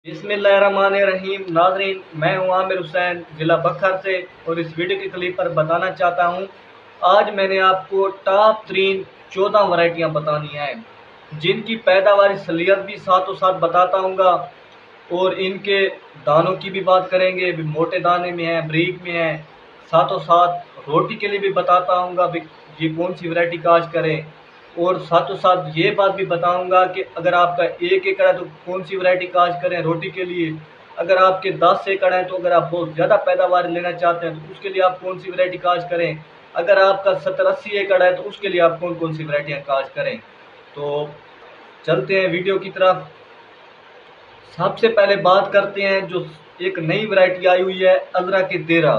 बिस्मिल्लाहिर्रहमानिर्रहीम। नाज़रीन, मैं हूं आमिर हुसैन ज़िला बखर से और इस वीडियो के क्लिप पर बताना चाहता हूं। आज मैंने आपको टॉप 3 14 वैरायटियां बतानी हैं जिनकी पैदावारी सलीयत भी साथों साथ बताता हूँगा और इनके दानों की भी बात करेंगे, भी मोटे दाने में हैं, बारीक में हैं। साथों साथ रोटी के लिए भी बताता हूँगा भी ये कौन सी वैरायटी काश्त करें, और साथों साथ ये बात भी बताऊंगा कि अगर आपका 1 एकड़ है तो कौन सी वैरायटी काश्त करें रोटी के लिए। अगर आपके 10 एकड़ हैं तो अगर आप बहुत ज़्यादा पैदावार लेना चाहते हैं तो उसके लिए आप कौन सी वैरायटी काश्त करें। अगर आपका 70-80 एकड़ है तो उसके लिए आप कौन कौन सी वैरायटियाँ काश्त करें। तो चलते हैं वीडियो की तरफ। सबसे पहले बात करते हैं जो एक नई वैरायटी आई हुई है, अजरक देरा।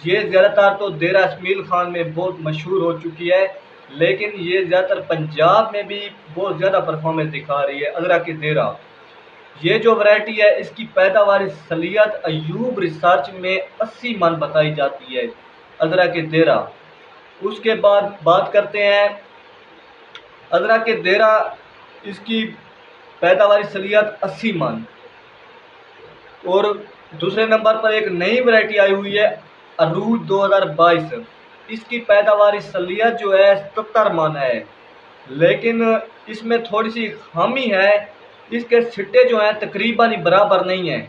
ये ज़्यादातर तो देरा इसमाइल खान में बहुत मशहूर हो चुकी है, लेकिन ये ज़्यादातर पंजाब में भी बहुत ज़्यादा परफॉर्मेंस दिखा रही है। अजरक देरा ये जो वैरायटी है इसकी पैदावार सलीयत अयूब रिसर्च में 80 मन बताई जाती है, अजरक देरा। उसके बाद बात करते हैं अजरक देरा, इसकी पैदावार सलीयत 80 मन। और दूसरे नंबर पर एक नई वैरायटी आई हुई है, अरूज 2022। इसकी पैदावार सलीयत जो है 77 मन है, लेकिन इसमें थोड़ी सी खामी है। इसके सिट्टे जो हैं तकरीबन ही बराबर नहीं है।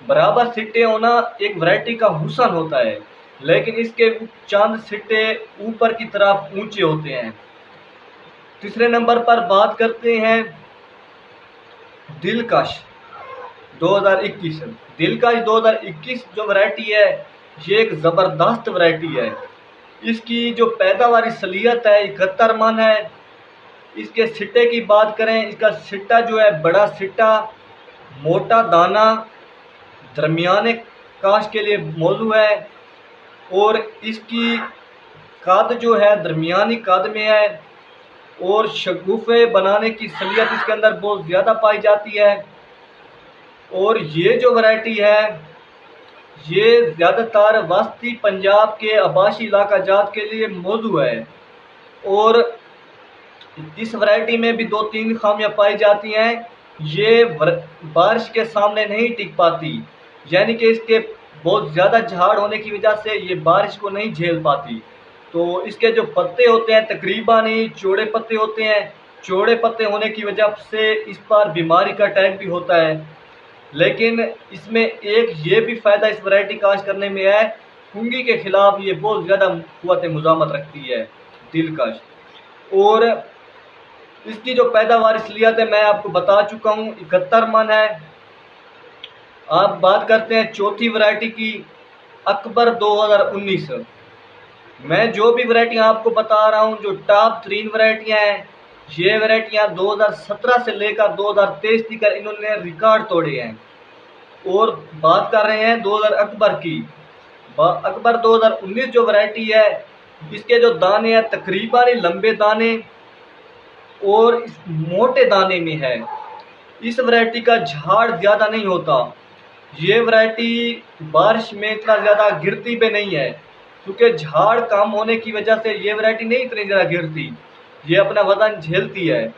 बराबर सिट्टे होना एक वैरायटी का हुस्न होता है, लेकिन इसके चंद सिट्टे ऊपर की तरफ ऊंचे होते हैं। तीसरे नंबर पर बात करते हैं दिलकश 2021। दिलकश 2021 जो वैरायटी है ये एक ज़बरदस्त वैरायटी है। इसकी जो पैदावारी सलीयत है 71 मन है। इसके सिट्टे की बात करें, इसका सिट्टा जो है बड़ा सिट्टा, मोटा दाना, दरमियाने काश के लिए मौजू है। और इसकी कद जो है दरमियानी कद में है और शगुफ़े बनाने की सलीयत इसके अंदर बहुत ज़्यादा पाई जाती है। और ये जो वैरायटी है ये ज़्यादातर वस्ती पंजाब के आबाशी इलाका जात के लिए मौजू है। और इस वैरायटी में भी 2-3 खामियां पाई जाती हैं। ये बारिश के सामने नहीं टिक पाती, यानी कि इसके बहुत ज़्यादा झाड़ होने की वजह से ये बारिश को नहीं झेल पाती। तो इसके जो पत्ते होते हैं तकरीबन ही चौड़े पत्ते होते हैं। चौड़े पत्ते होने की वजह से इस पर बीमारी का अटैक भी होता है। लेकिन इसमें एक ये भी फ़ायदा इस वैरायटी काश्त करने में है, फुंगी के ख़िलाफ़ ये बहुत ज़्यादा क़ुव्वत मुज़ामत रखती है दिलकश। और इसकी जो पैदावार सलीयत है मैं आपको बता चुका हूँ, 71 मन है। आप बात करते हैं चौथी वैरायटी की, अकबर 2019। मैं जो भी वैरायटियाँ आपको बता रहा हूँ जो टॉप 3 वैरायटियाँ हैं, ये वैरायटियाँ 2017 से लेकर 2023 तक इन्होंने रिकॉर्ड तोड़े हैं। और बात कर रहे हैं 2000 अकबर की। अकबर 2019 जो वैरायटी है इसके जो दाने हैं तकरीबन लंबे दाने और इस मोटे दाने में है। इस वैरायटी का झाड़ ज़्यादा नहीं होता। ये वैरायटी बारिश में इतना ज़्यादा गिरती भी नहीं है, क्योंकि झाड़ कम होने की वजह से ये वैरायटी नहीं इतनी ज़्यादा गिरती, ये अपना वजन झेलती है।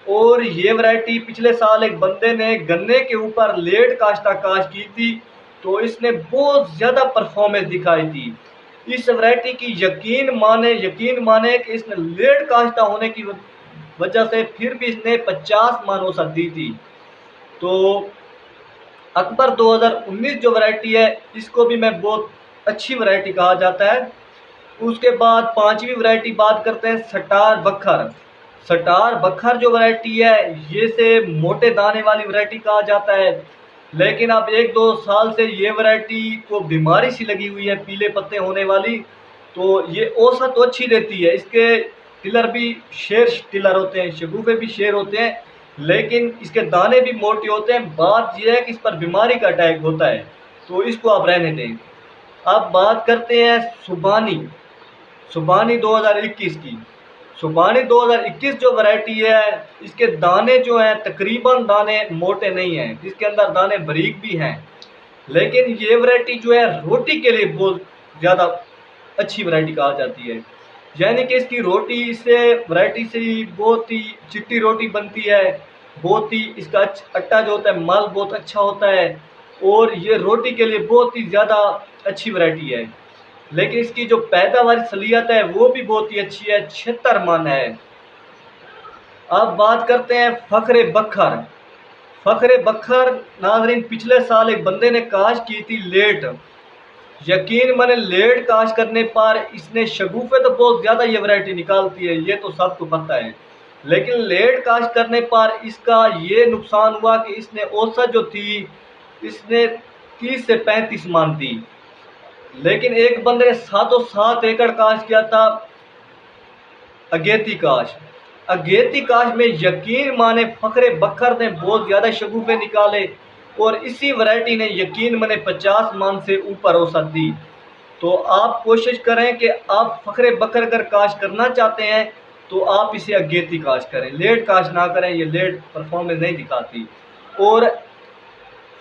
और ये वैरायटी पिछले साल एक बंदे ने गन्ने के ऊपर लेट काश्ता काश्त की थी, तो इसने बहुत ज़्यादा परफॉर्मेंस दिखाई थी। इस वैरायटी की यकीन माने कि इसने लेट काश्ता होने की वजह से फिर भी इसने 50 मन औसत दी थी। तो अकबर 2019 जो वैरायटी है इसको भी मैं बहुत अच्छी वैरायटी कहा जाता है। उसके बाद पांचवी वैरायटी बात करते हैं सटार बखर। सटार बखर जो वैरायटी है ये से मोटे दाने वाली वैरायटी कहा जाता है, लेकिन अब 1-2 साल से ये वैरायटी को बीमारी सी लगी हुई है, पीले पत्ते होने वाली। तो ये औसत तो अच्छी देती है, इसके टिलर भी शेर टिलर होते हैं, शगुफे भी शेर होते हैं, लेकिन इसके दाने भी मोटे होते हैं। बात यह है कि इस पर बीमारी का अटैक होता है, तो इसको आप रहने दें। अब बात करते हैं सुबानी 2021 की। सुबानी 2021 जो वैरायटी है इसके दाने जो हैं तकरीबन दाने मोटे नहीं हैं, इसके अंदर दाने बारीक भी हैं। लेकिन ये वैरायटी जो है रोटी के लिए बहुत ज़्यादा अच्छी वैरायटी कहा जाती है, यानी कि इसकी रोटी इससे वैरायटी से ही बहुत ही चिट्टी रोटी बनती है। बहुत ही इसका अट्टा जो होता है माल बहुत अच्छा होता है और ये रोटी के लिए बहुत ही ज़्यादा अच्छी वैरायटी है। लेकिन इसकी जो पैदावार सलीयत है वो भी बहुत ही अच्छी है, 76 मन है। अब बात करते हैं फ़ख्र बखर। फ़ख्र बखर नाज़रीन, पिछले साल एक बंदे ने काश की थी लेट। यकीन माने लेट काश करने पर इसने शगुफे तो बहुत ज़्यादा ये वैरायटी निकालती है, ये तो सबको पता है। लेकिन लेट काश करने पर इसका ये नुकसान हुआ कि इसने औसत जो थी इसने 30 से 35 मान दी। लेकिन एक बंदे ने 7 एकड़ काश किया था अगेती काश। अगेती काश में यकीन माने फ़ख्र बखर ने बहुत ज़्यादा शगुफे निकाले और इसी वैरायटी ने यकीन माने 50 मान से ऊपर औसत दी। तो आप कोशिश करें कि आप फ़ख्र बखर अगर काश करना चाहते हैं तो आप इसे अगेती काश करें, लेट काश ना करें, ये लेट परफॉर्मेंस नहीं दिखाती। और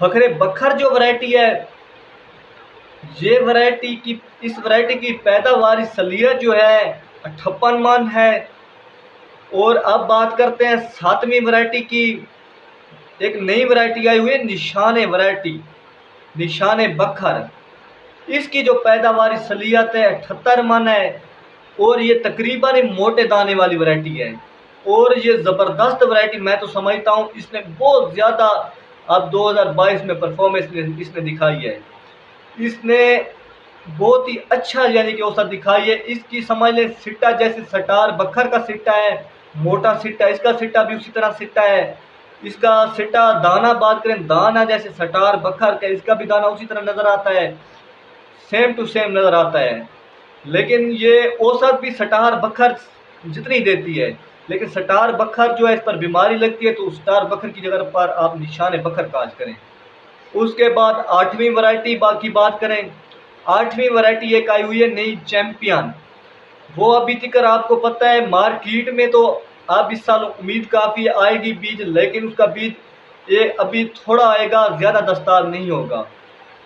फ़ख्र बखर जो वैरायटी है, ये वैरायटी की इस वैरायटी की पैदावारी सलीयत जो है 58 मन है। और अब बात करते हैं 7वीं वैरायटी की। एक नई वैरायटी आई हुई है निशाने वैरायटी, निशाने बखर। इसकी जो पैदावारी सलीयत है 78 मन है और ये तकरीबन मोटे दाने वाली वैरायटी है और ये ज़बरदस्त वैरायटी मैं तो समझता हूँ। इसने बहुत ज़्यादा अब 2022 में परफॉर्मेंस इसने दिखाई है। इसने बहुत ही अच्छा यानी कि औसत दिखाई है। इसकी समझ लें सिट्टा जैसे सटार बखर का सिट्टा है, मोटा सिट्टा, इसका सिट्टा भी उसी तरह सिट्टा है। इसका सिट्टा दाना बात करें दाना जैसे सटार बखर का, इसका भी दाना उसी तरह नज़र आता है, सेम टू सेम नज़र आता है। लेकिन ये औसत भी सटार बखर जितनी देती है, लेकिन सटार बखर जो है इस पर बीमारी लगती है तो सटार बखर की जगह पर आप निशाने बखर काश करें। उसके बाद 8वीं वैरायटी बाकी बात करें। 8वीं वैरायटी एक आई हुई है नई चैंपियन। वो अभी तक आपको पता है मार्केट में तो अब इस साल उम्मीद काफ़ी आएगी बीज, लेकिन उसका बीज ये अभी थोड़ा आएगा, ज़्यादा दस्तार नहीं होगा,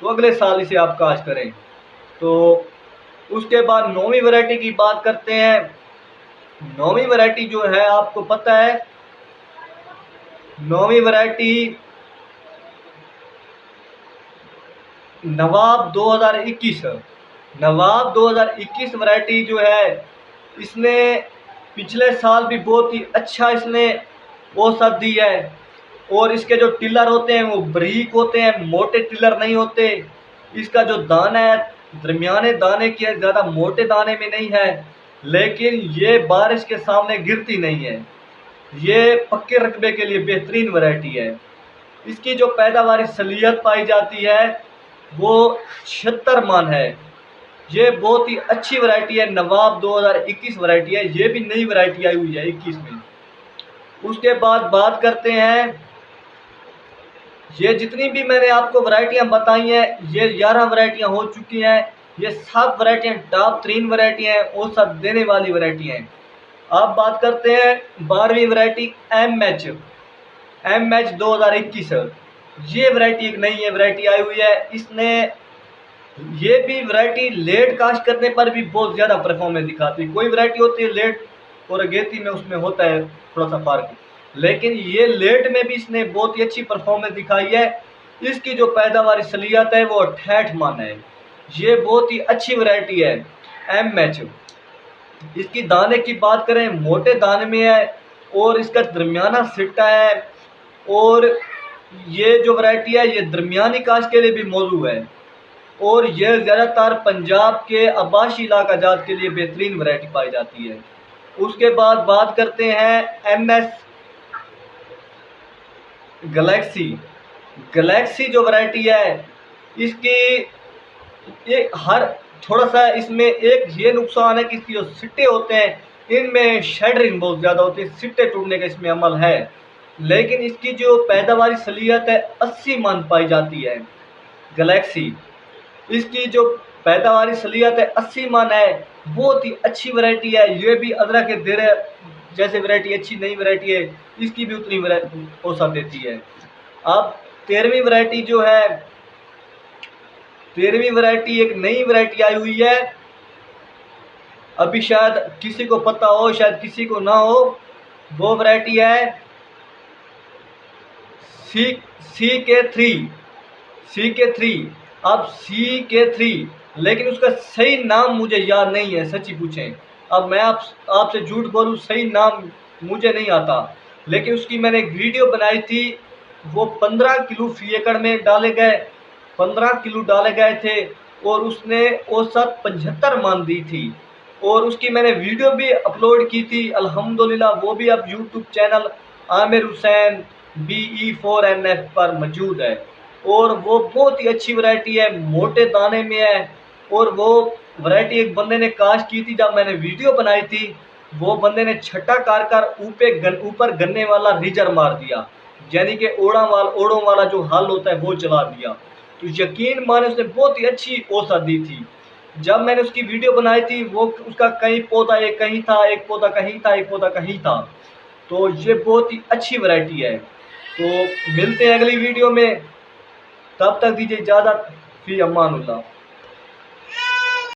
तो अगले साल इसे आप काश करें। तो उसके बाद 9वीं वैरायटी की बात करते हैं। 9वीं वैरायटी जो है आपको पता है, 9वीं वैरायटी नवाब 2021। नवाब 2021 वैरायटी जो है इसने पिछले साल भी बहुत ही अच्छा इसने औसत दी है और इसके जो टिलर होते हैं वो बारीक होते हैं, मोटे टिलर नहीं होते। इसका जो दाना है दरमियाने दाने की है, ज़्यादा मोटे दाने में नहीं है, लेकिन ये बारिश के सामने गिरती नहीं है। ये पक्के रकबे के लिए बेहतरीन वैरायटी है। इसकी जो पैदावारी सलीयत पाई जाती है वो 76 मन है। ये बहुत ही अच्छी वैरायटी है, नवाब 2021 वैरायटी है, ये भी नई वैरायटी आई हुई है 21 में। उसके बाद बात करते हैं, ये जितनी भी मैंने आपको वैरायटियां बताई हैं ये 11 वैरायटियां हो चुकी हैं। ये सब वैरायटियां टॉप 3 वैरायटी हैं, औसत देने वाली वैरायटी हैं। अब बात करते हैं 12वीं वैरायटी एम एच 2021। ये वैरायटी एक नई वैरायटी आई हुई है। इसने ये भी वैरायटी लेट कास्ट करने पर भी बहुत ज़्यादा परफॉर्मेंस दिखाती है। कोई वैरायटी होती है लेट और अगेती में उसमें होता है थोड़ा सा फर्क, लेकिन ये लेट में भी इसने बहुत ही अच्छी परफॉर्मेंस दिखाई है। इसकी जो पैदावारी सलीयत है वो 68 मन है। ये बहुत ही अच्छी वैरायटी है एम एच। इसकी दाने की बात करें मोटे दाने में है और इसका दरमियाना सिट्टा है और ये जो वैरायटी है ये दरमियानी काश के लिए भी मौजू है और यह ज़्यादातर पंजाब के आबाशी इलाका जात के लिए बेहतरीन वैरायटी पाई जाती है। उसके बाद बात करते हैं एम एस गैलेक्सी जो वैरायटी है इसकी ये हर थोड़ा सा इसमें एक ये नुकसान है कि इसकी जो सिट्टे होते हैं इनमें शेडरिंग बहुत ज़्यादा होती है, सिट्टे टूटने का इसमें अमल है। लेकिन इसकी जो पैदावारी सलीयत है 80 मन पाई जाती है गैलेक्सी। इसकी जो पैदावारी सलीयत है 80 मन है, बहुत ही अच्छी वैरायटी है। ये भी अदरक के देरे जैसे वैरायटी अच्छी नई वैरायटी है, इसकी भी उतनी औसत देती है। अब 13वीं वैरायटी जो है, 13वीं वैरायटी एक नई वैरायटी आई हुई है, अभी शायद किसी को पता हो शायद किसी को ना हो। वो वैरायटी है सी सी के थ्री। अब CK3, लेकिन उसका सही नाम मुझे याद नहीं है, सच्ची पूछें। अब मैं आपसे झूठ बोलूँ, सही नाम मुझे नहीं आता, लेकिन उसकी मैंने एक वीडियो बनाई थी। वो 15 किलो फी एकड़ में डाले गए, 15 किलो डाले गए थे, और उसने औसत 75 मान दी थी। और उसकी मैंने वीडियो भी अपलोड की थी अल्हम्दुलिल्लाह। वो भी अब YouTube channel Aamir Hussain BE4NF पर मौजूद है। और वो बहुत ही अच्छी वैरायटी है, मोटे दाने में है। और वो वैरायटी एक बंदे ने काश्त की थी, जब मैंने वीडियो बनाई थी, वो बंदे ने छट्टा कर ऊपर गन्ने वाला रीजर मार दिया, यानी कि ओड़ों वाला जो हल होता है वो चला दिया। तो यकीन माने उसने बहुत ही अच्छी औसत दी थी। जब मैंने उसकी वीडियो बनाई थी, वो उसका कहीं पौधा एक कहीं था, एक पौधा कहीं था, एक पौधा कहीं था। तो ये बहुत ही अच्छी वैरायटी है। तो मिलते हैं अगली वीडियो में, तब तक दीजिए इजाज़त। फ़ी अमानुल्लाह।